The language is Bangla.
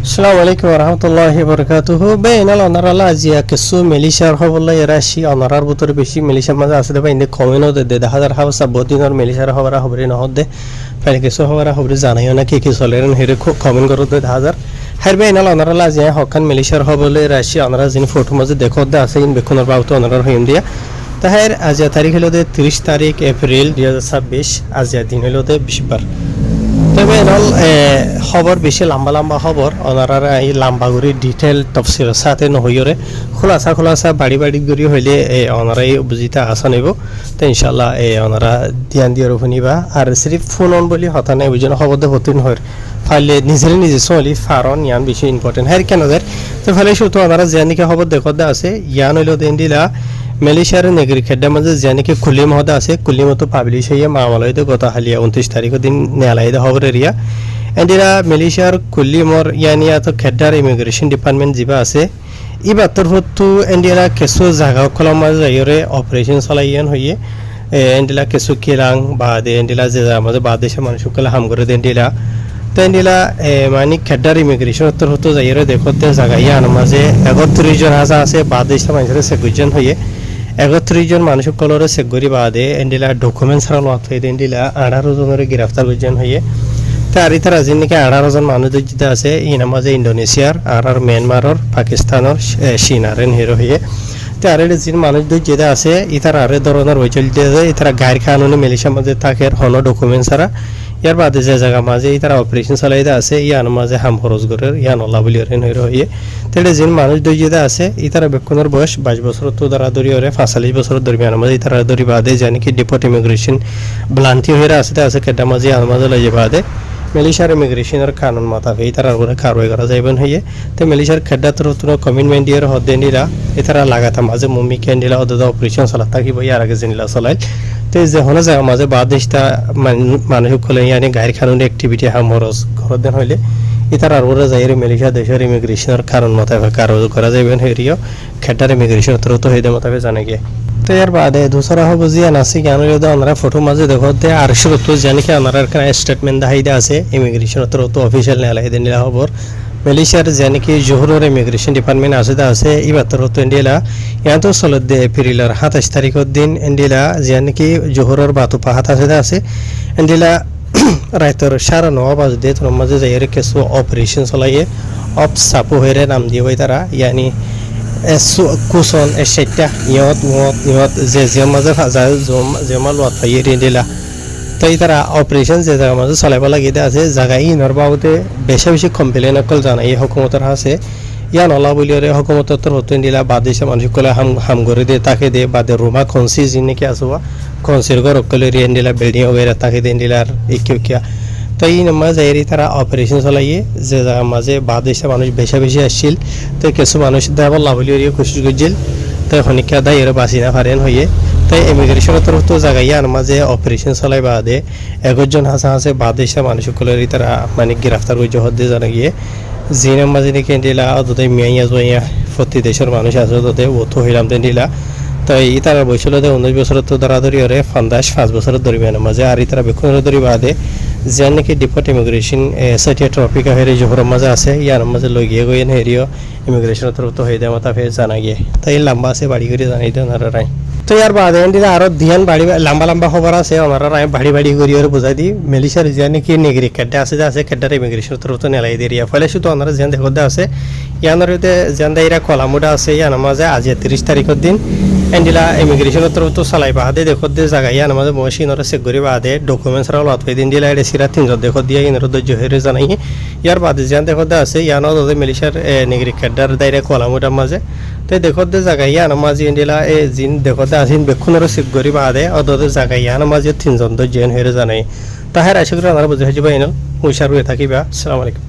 আসসালামু আলাইকুম রহমতুল্লাহি বরকাতুহু বেনাল অনারালা আজিয়া কিছু মেলিশার হবলা এরাশি অনারার বুতর বেশি মেলিশার মাঝে আছে দেবা ইন্দে কমেনো দে দেখা যার হাওসা বহুদিনের মেলিশার হবরা হবরি নহদে ফাইলে কিছু হবরা হবরি জানাইও না কি চলেন হেরে খুব কমেন্ট করো দে দেখা যার হার বেনাল অনারালা আজিয়া হকান মেলিশার হবলে এরাশি অনারা যিন ফটো মাঝে দেখো দে আছে ইন বেখুনর বাউতো অনারার হইম দিয়া তাহের আজিয়া তারিখ হলো দে 30 তারিখ এপ্রিল 2026 আজিয়া দিন হলো দে 20 বার তবে এনাল খবর বেশি লম্বা লম্বা খবর ওনারা এই লম্বা করে ডিটেল তফসিল সাথে নহইরে খোলাসা বাড়ি বাড়ি গড়ি হইলে ওনারা এই বুঝিতা আসা নেব তো ইনশাল্লাহ ওনারা ধ্যান দিয়ে শুনিবা আর সিরিফ ফোন অন বলি হতা নাই বুঝেন খবর দে হতিন হয় ফাইলে নিজে চলি ফারন ইয়ান বেশি ইম্পর্টেন্ট হ্যাঁ কেন তো ফাইলে শুধু ওনারা জানিকে খবর দেখো আছে ইয়ান হইল দেন দিলা মালয়েশিয়ার নেগরি খেড্ডা মাঝে জানিকে কুলি মহদা আছে কুলি মতো পাবলিশ হইয়া মামলাইতে গত হালিয়া 29 তারিখের দিন নেলাইদে খবর এরিয়া এন্ডিরা মালয়েশিয়ার কুলি মর ইয়ানিয়া তো খেড্ডার ইমিগ্রেশন ডিপার্টমেন্ট জিবা আছে ইবা তরফতু এন্ডিরা কেসু জায়গা কলম মাঝে যাইরে অপারেশন চালাইয়ান হইয়ে এন্ডিলা কেসু কিরাং বাদে এন্ডিলা যে মাঝে বাদেশে মানুষগুলো হাম করে দেন্ডিলা তো এন্ডিলা মানে খেড্ডার ইমিগ্রেশন তরফতু যাইরে দেখতে জায়গা ইয়ান মাঝে 31 জন হাজা আছে বাদেশে মানুষের 26 জন হইয়ে 31 জন মানুষ কলরে সেগুরি বাদে এন্ডিলা ডকুমেন্টস ছাড়া লত হয়ে এন্ডিলা 18 জনের গ্রেফতার করছেন হয়ে তার ইতারা যিনিকে 18 জন মানুষ যেটা আছে ইনা মাঝে ইন্দোনেশিয়ার আর মিয়ানমারের পাকিস্তানের চীনারেন হিরো হয়ে তার যিন মানুষ যেটা আছে ইতারা আরে ধরনের হয়ে চলতে ইতারা গায়ের কানুনি মালয়েশিয়ার মাঝে থাকে হনো ডকুমেন্টস ছাড়া ইয়ার বাদে যে জায়গা মাঝে তারা অপারেশন চালাইতে আছে ইয়ান মাঝে হাম খরচ করে ইয়ান অল্লা বলি হয়ে তাহলে যিন মানুষ যেটা আছে ইতারা বেক্ষণের বয়স 22 বছর তো দ্বারা ধরি ওরে 45 বছর দরমিয়ান মাঝে তারা ধরি বাদে জানি কি ডিপোর্ট ইমিগ্রেশন ব্লান্তি হয়ে আছে কেটা মাঝে আল মাঝে লইয়ে বাদে মালয়েশিয়ার ইমিগ্রেশনের কানুন মোতাবেক তারা ওরে কারওয়াই করা যাইবেন হয়ে তো মালয়েশিয়ার খেড্ডা তরফতুন কমিটমেন্ট দিয়ে হদে নিরা এতারা লাগাতা মাঝে মুমি ক্যান্ডিলা অদা অপারেশন চালা থাকিব ইয়ার আগে জিনিলা চলাই তো যে হনে যায় মাঝে বাদেশটা মানুষ কলে ইয়ানি গায়ের কানুনি অ্যাক্টিভিটি হাম খরচ ঘর দেন হইলে ইতারা ওরে যাইরে মালয়েশিয়া দেশের ইমিগ্রেশনের কারণ মোতাবেক কারওয়াই করা যাইবেন হইরিও খেড্ডার ইমিগ্রেশন তরফ তো হইদে মোতাবেক জানা গিয়ে তো এর বাদে দুসরা হব জিয়ান আছে জ্ঞান হইলে আমরা ফটো মাঝে দেখতে আর শুরু জানি কি আমরা স্টেটমেন্ট দেখাইতে আছে ইমিগ্রেশন তরফ তো অফিসিয়াল নেলাই দেন নিলা খবর মালয়েশিয়ার জানি কি জোহরের ইমিগ্রেশন ডিপার্টমেন্ট আছে ইবার তরফ তো ইন্ডিয়া ইয়ান তো চলত দে এপ্রিলের 27 তারিখের দিন ইন্ডিয়া জানি কি জোহরের বাতুপা হাত আছে ইন্ডিয়া রাইতর 9:30 বাজে তোর মাঝে যাইরে কিছু অপারেশন চলাইয়ে অফ সাপো হয়ে নাম দিয়ে তারা ইয়ানি কুসন এসেটা ইয়ত যে মাঝে যায় জমাল ওয়াত পাইয়ে দিলা তাই তারা অপারেশন যে জায়গা মাঝে চলাইব লাগিতে আছে জায়গায় ইনর বাবদে বেশি কমপ্লেন অকল জানাই হুকুমতের আছে ইয়ান অলা বলিয়রে হুকুমতের হতেন দিলা বাদেশে মানুষগুলো হাম করে দিয়ে তাকে দিয়ে বাদে রুমা খনসি যিনিকে আসবা খনসির ঘর অকলে রিয়েন দিলা বিল্ডিং ওগেরা তাকে দিন দিলার ইকিয়া তাই নামা যাইরি তারা অপারেশন চলাইয়ে যে জায়গা মাঝে বাদেশে মানুষ বেশি আসছিল তো কিছু মানুষ দেওয়ার লাভলিয়ে কোশিশ করছিল তাই খনিকা দায় এর বাঁচি না পারেন হয়ে তাই ইমিগ্রেশনের তরফ তো জায়গায় আর মাঝে অপারেশন চলাই বাদে 11 জন আছে বাদেশে মানুষগুলোর তারা মানে গ্রেফতার করে হদ্দে জানা গিয়ে জিনের মাঝে নাকি দিলা অতটা মিয়াইয়া জইয়া প্রতি দেশের মানুষ আছে ওতে ওতো হইলাম দেন দিলা তাই তারা বয়সল 19 বছর তো ধরাধরি ওরে 5 বছরের দরমিয়ানের মাঝে আর তারা বেক্ষণের ধরি বাদে যে নাকি ডিপোর্ট ইমিগ্রেশন সেটিয়া ট্রপিকা হেরে জোহরের মাঝে আছে ইয়ার মাঝে লই গিয়ে গইয়েন হেরিও ইমিগ্রেশনের তরফ তো হয়ে দেয় মাথা ফের জানা গিয়ে তাই লম্বা আছে বাড়ি করে জানাই দেন আর রায় তো ইয়ার বাদে এন্ডিরা আরো ধ্যান বাড়ি লম্বা খবর আছে আমরা রায় বাড়ি করে বুঝাই দিই মালয়েশিয়ার যে নাকি নেগরি কেড্ডা আছে কেড্ডার ইমিগ্রেশনের তরফ তো নেলাই দিয়ে ফলে শুধু আমরা যেন দেখতে আছে ইয়ানরিতে যেন দাইরা কলামুডা আছে ইয়ার মাঝে আজ 30 তারিখের দিন এন্ডিলা ইমিগ্রেশনের তরফ তো চালাই বাদে দেখতে জায়গা ইয়ার মাঝে মহিনরা চেক করে বাদে ডকুমেন্টস রা লত দিন দিলা এটা সিরা 3 দেখত দিয়া ইনর ধৈর্য হেরে জানাই ইয়ার বাদে যেন দেখতে আছে ইয়ানো মালয়েশিয়ার নেগরি কেড্ডার দাইরা কলামুডার মাঝে তাই দেখতে জায়গা ইয়ার মাঝে এন্ডিলা জিন দেখতে আসিন বেক্ষণেরও চেক করে বাদে অদদের জায়গা ইয়ার মাঝে 3 জন ধৈর্য হেরে জানাই তাহার আশা করি আমরা বুঝে যাবে মুশার হয়ে থাকিবা। আসসালামু আলাইকুম।